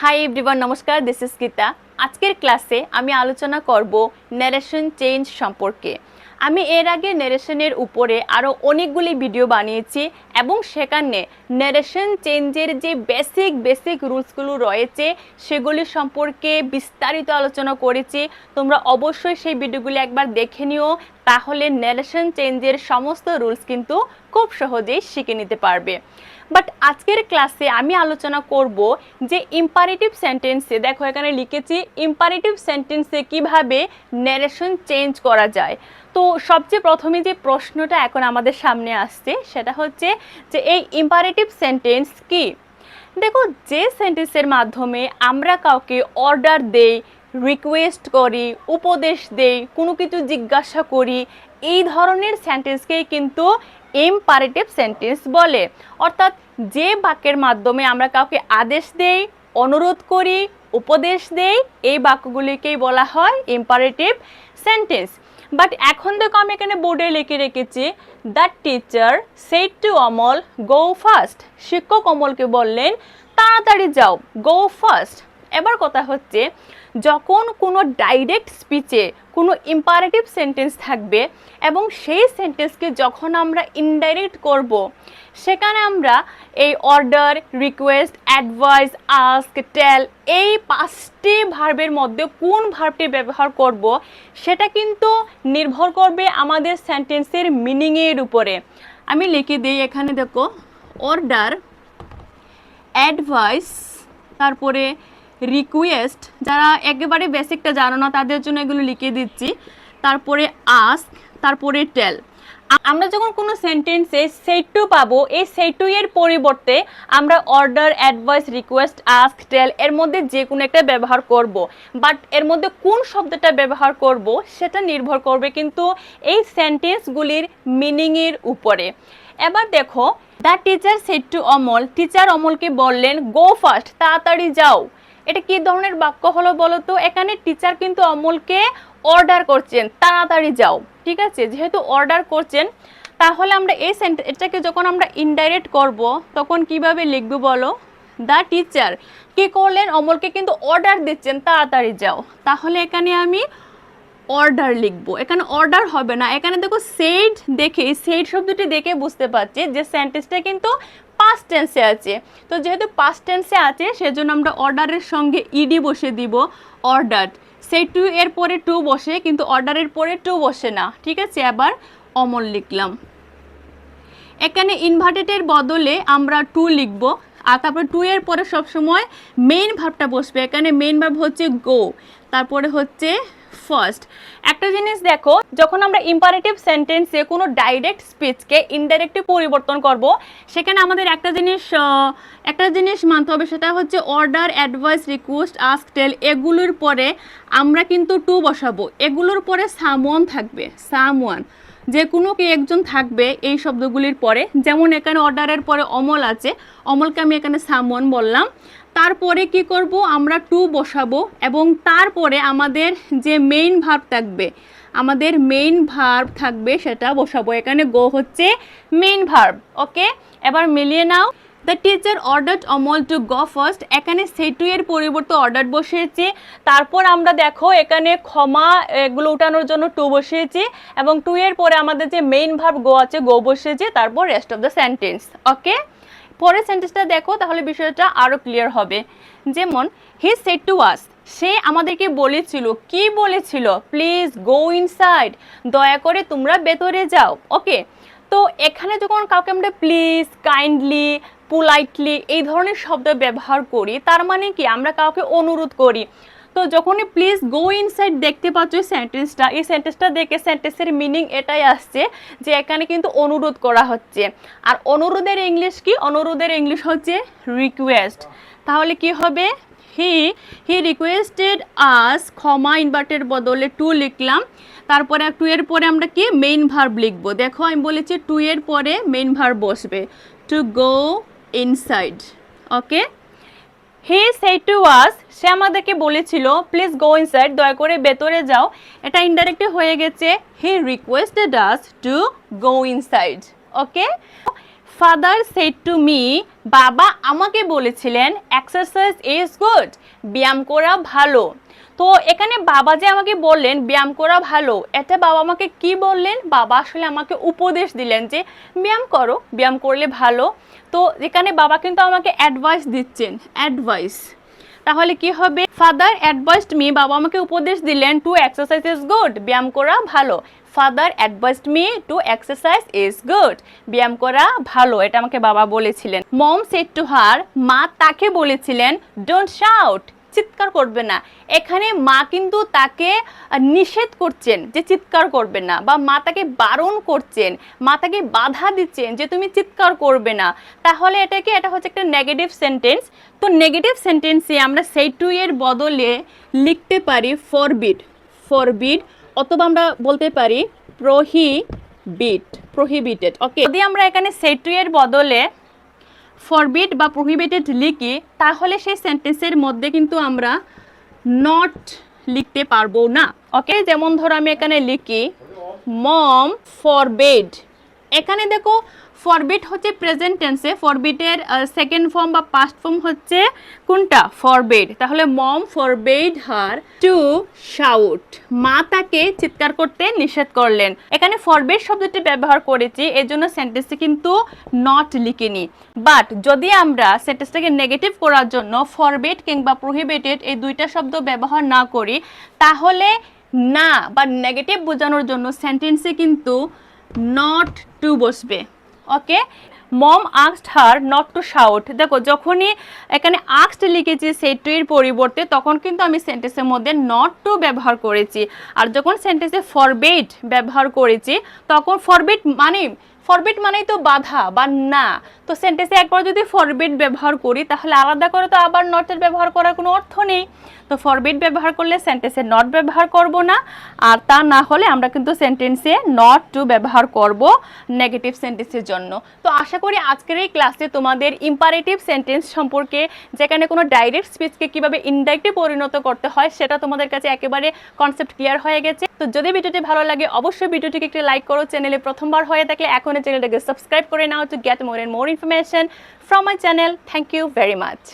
Hi everyone, নমস্কার। This is Gita. আজকের ক্লাসে আমি আলোচনা করব ন্যারেশন চেঞ্জ সম্পর্কে। আমি এর আগে ন্যারেশনের উপরে আরও অনেকগুলি ভিডিও বানিয়েছি এবং সেখানে ন্যারেশন চেঞ্জের যে বেসিক রুলসগুলো রয়েছে সেগুলি সম্পর্কে বিস্তারিত আলোচনা করেছি। তোমরা অবশ্যই সেই ভিডিওগুলি একবার দেখে নিও, তাহলে ন্যারেশন চেঞ্জের সমস্ত রুলস কিন্তু খুব সহজেই শিখে নিতে পারবে। বাট আজকের ক্লাসে আমি আলোচনা করব যে ইম্পারেটিভ সেন্টেন্সে, দেখো এখানে লিখেছি ইম্পারেটিভ সেন্টেন্সে কিভাবে ন্যারেশন চেঞ্জ করা যায়। তো সবচেয়ে প্রথমে যে প্রশ্নটা এখন আমাদের সামনে আসছে সেটা হচ্ছে যে এই ইম্পারেটিভ সেন্টেন্স কি। দেখো, যে সেন্টেন্সের মাধ্যমে আমরা কাউকে অর্ডার দেই, রিকোয়েস্ট করি, উপদেশ দেই, কোনো কিছু জিজ্ঞাসা করি, এই ধরনের সেন্টেন্সকেই কিন্তু ইম্পারেটিভ সেন্টেন্স বলে। অর্থাৎ যে বাক্যের মাধ্যমে আমরা কাউকে আদেশ দেই, অনুরোধ করি, উপদেশ দেই, এই বাক্যগুলিকেই বলা হয় ইম্পারেটিভ সেন্টেন্স। বাট এখন দেখো আমি এখানে বোর্ডে লিখে রেখেছি the teacher said to Amal go fast. শিক্ষক অমলকে বললেন তাড়াতাড়ি যাও, গো ফাস্ট। এবার কথা হচ্ছে, যখন কোনো ডাইরেক্ট স্পিচে কোনো ইম্পারেটিভ সেন্টেন্স থাকবে এবং সেই সেন্টেন্সকে যখন আমরা ইনডাইরেক্ট করব, সেখানে আমরা এই অর্ডার, রিকোয়েস্ট, অ্যাডভাইস, আস্ক, টেল এই 5টি ভার্বের মধ্যে কোন ভার্বটি ব্যবহার করব সেটা কিন্তু নির্ভর করবে আমাদের সেন্টেন্সের মিনিংয়ের উপরে। আমি লিখে দিই এখানে, দেখো অর্ডার, অ্যাডভাইস, তারপরে রিকোয়েস্ট, যারা একেবারে বেসিকটা জানো না তাদের জন্য এগুলো লিখে দিচ্ছি, তারপরে আস্ক, তারপরে টেল। আমরা যখন কোনো সেন্টেন্সে সেড টু পাবো, এই সেড টু এর পরিবর্তে আমরা অর্ডার, অ্যাডভাইস, রিকোয়েস্ট, আস্ক, টেল এর মধ্যে যে কোনো একটা ব্যবহার করব। বাট এর মধ্যে কোন শব্দটা ব্যবহার করব সেটা নির্ভর করবে কিন্তু এই সেন্টেন্সগুলির মিনিংয়ের উপরে। এবার দেখো, the teacher said to Amal, teacher অমলকে বললেন গো ফাস্ট, তাড়াতাড়ি যাও। এটা কি ধরনের বাক্য হলো বলো তো? এখানে টিচার কিন্তু অমলকে অর্ডার করছেন তাড়াতাড়ি যাও, ঠিক আছে? যেহেতু অর্ডার করছেন, তাহলে আমরা এই এটাকে যখন আমরা ইনডাইরেক্ট করব তখন কিভাবে লিখব বলো? দ্য টিচার কি করলেন? অমলকে কিন্তু অর্ডার দিচ্ছেন তাড়াতাড়ি যাও, তাহলে এখানে আমি অর্ডার লিখবো। এখানে অর্ডার হবে না, এখানে দেখো সেড, দেখে সেড শব্দটি দেখে বুঝতে পারছি যে সেন্টেন্সটা কিন্তু পাস্ট টেন্সে আছে। তো যেহেতু পাস্ট টেন্সে আছে সেজন্য আমরা অর্ডারের সঙ্গে ইডি বসে দিব, অর্ডার। সেই টু এর পরে টু বসে, কিন্তু অর্ডারের পরে টু বসে না, ঠিক আছে? আবার অমল লিখলাম। এখানে ইনভার্টেডের বদলে আমরা টু লিখব, আর তারপরে টু এর পরে সবসময় মেইন ভার্বটা বসবে। এখানে মেইন ভার্ব হচ্ছে গো, তারপরে হচ্ছে ফার্স্ট। একটা জিনিস দেখো, যখন আমরা ইম্পারেটিভ সেন্টেন্সে কোনো ডাইরেক্ট স্পিচকে ইনডাইরেক্টলি পরিবর্তন করব, সেখানে আমাদের একটা জিনিস মানতে হবে, সেটা হচ্ছে অর্ডার, অ্যাডভাইস, রিকোয়েস্ট, আস্ক, টেল এগুলোর পরে আমরা কিন্তু টু বসাবো। এগুলোর পরে সামওয়ান থাকবে, সামওয়ান, যে কোনো কি একজন থাকবে এই শব্দগুলির পরে। যেমন এখানে অর্ডারের পরে অমল আছে, অমলকে আমি এখানে সামওয়ান বললাম। তারপরে কি করব, আমরা টু বসাবো এবং তারপরে আমাদের যে মেইন ভার্ব থাকবে সেটা বসাবো। এখানে গো হচ্ছে মেইন ভার্ব। ওকে, এবার মিলিয়ে নাও। The teacher ordered Amal to go first, এখানে সেই টু এর পরিবর্তে অর্ডার বসিয়েছি। তারপর আমরা দেখো এখানে ক্ষমা এগুলো উঠানোর জন্য টু বসিয়েছি এবং টু এর পরে আমাদের যে মেইন ভার্ব গো আছে, গো বসিয়েছি, তারপর রেস্ট অফ দ্য সেন্টেন্স। ওকে, পরের সেন্টেন্সটা দেখো, তাহলে বিষয়টা আরও ক্লিয়ার হবে। যেমন হি সেড টু আস, সে আমাদেরকে বলেছিল, কি বলেছিল? প্লিজ গো ইনসাইড, দয়া করে তোমরা ভেতরে যাও। ওকে, তো এখানে যখন কাউকে আমরা প্লিজ, কাইন্ডলি, পোলাইটলি এই ধরনের শব্দ ব্যবহার করি, তার মানে কি আমরা কাউকে অনুরোধ করি। তো যখনই প্লিজ গো ইনসাইড দেখতে পাচ্ছ সেন্টেন্সটা, এই সেন্টেন্সটা দেখে সেন্টেন্সের মিনিং এটাই আসছে যে এখানে কিন্তু অনুরোধ করা হচ্ছে। আর অনুরোধের ইংলিশ কি? অনুরোধের ইংলিশ হচ্ছে রিকোয়েস্ট। তাহলে কি হবে? হি রিকোয়েস্টেড আস, ক্ষমা ইনভার্টের বদলে টু লিখলাম। তারপরে টু এর পরে আমরা কি মেইন ভার্ব লিখবো। দেখো আমি বলেছি টু এর পরে মেইন ভার্ব বসবে, to go inside. Okay, he said to us, সে আমাদেরকে বলেছিল প্লিজ গো ইনসাইড, দয়া করে ভেতরে যাও। এটা ইনডাইরেক্টলি হয়ে গেছে he requested us to go inside. Okay, father said to me, বাবা আমাকে বলেছিলেন এক্সারসাইজ ইজ গুড, ব্যায়াম করা ভালো। তো এখানে বাবা যে আমাকে বললেন ব্যায়াম করা ভালো, এটা বাবা আমাকে কি বললেন? বাবা আসলে আমাকে উপদেশ দিলেন যে ব্যায়াম করো, ব্যায়াম করলে ভালো। তো এখানে বাবা কিন্তু আমাকে অ্যাডভাইস দিচ্ছেন, অ্যাডভাইস। তাহলে কি হবে? ফাদার অ্যাডভাইসড মি, বাবা আমাকে উপদেশ দিলেন টু এক্সারসাইজ ইজ গুড, ব্যায়াম করা ভালো। Father advised me two exercise is good, ব্যায়াম করা ভালো, এটা আমাকে বাবা বলেছিলেন। মম সেড টু হার, মা তাকে বলেছিলেন ডোন্ট শাউট, চিৎকার করবে না। এখানে মা কিন্তু তাকে নিষেধ করছেন যে চিৎকার করবে না, বা মা তাকে বারণ করছেন, মা তাকে বাধা দিচ্ছেন যে তুমি চিৎকার করবে না। তাহলে এটা কি? এটা হচ্ছে একটা নেগেটিভ সেন্টেন্স। তো নেগেটিভ সেন্টেন্সে আমরা সেড টু এর বদলে লিখতে পারি ফরবিড, ফরবিড, অথবা আমরা বলতে পারি প্রোহিবিটেড। ওকে, যদি আমরা এখানে সেড টু এর বদলে ফরবিড বা প্রোহিবিটেড লিখি, তাহলে সেই সেন্টেন্সের মধ্যে কিন্তু আমরা নট লিখতে পারবো না। ওকে, যেমন ধরো আমি এখানে লিখি মম ফরবেড। এখানে দেখো ফরবিড হচ্ছে প্রেজেন্ট টেন্সে, ফরবিডের সেকেন্ড ফর্ম বা পাস্ট ফর্ম হচ্ছে কোনটা? ফরবেড। তাহলে মম ফরবেড হার টু শাউট, মা তাকে চিৎকার করতে নিষেধ করলেন। এখানে ফরবেড শব্দটি ব্যবহার করেছি, এর জন্য সেন্টেন্সে কিন্তু নট লিখিনি। বাট যদি আমরা সেন্টেন্সটাকে নেগেটিভ করার জন্য ফরবেড কিংবা প্রোহিবিটেড এই দুইটা শব্দ ব্যবহার না করি, তাহলে না বা নেগেটিভ বোঝানোর জন্য সেন্টেন্সে কিন্তু নট টু বসবে। Okay, mom asked her not to shout. দেখো যখনই এখানে আস্কড লিখেছি সেড টু এর পরিবর্তে, তখন কিন্তু আমি সেন্টেন্সের মধ্যে নট টু ব্যবহার করেছি। আর যখন সেন্টেন্সে ফরবিড ব্যবহার করেছি, তখন ফরবিড মানেই তো বাধা বা না। তো সেন্টেন্সে একবার যদি ফরবিড ব্যবহার করি, তাহলে আলাদা করে তো আবার নটের ব্যবহার করার কোনো অর্থ নেই। তো ফরবিড ব্যবহার করলে সেন্টেন্সে নট ব্যবহার করব না, আর তা না হলে আমরা কিন্তু সেন্টেন্সে নট টু ব্যবহার করব নেগেটিভ সেন্টেন্সের জন্য। তো আশা করি আজকের এই ক্লাসে তোমাদের ইম্পারেটিভ সেন্টেন্স সম্পর্কে, যেখানে কোনো ডাইরেক্ট স্পিচকে কিভাবে ইনডাইরেক্টে পরিণত করতে হয়, সেটা তোমাদের কাছে একেবারে কনসেপ্ট ক্লিয়ার হয়ে গেছে। তো যদি ভিডিওটি ভালো লাগে, অবশ্যই ভিডিওটিকে একটি লাইক করো। চ্যানেলে প্রথমবার হয়ে থাকলে এখন চ্যানেলটাকে সাবস্ক্রাইব করে নাও to get more and more information from my channel. Thank you very much.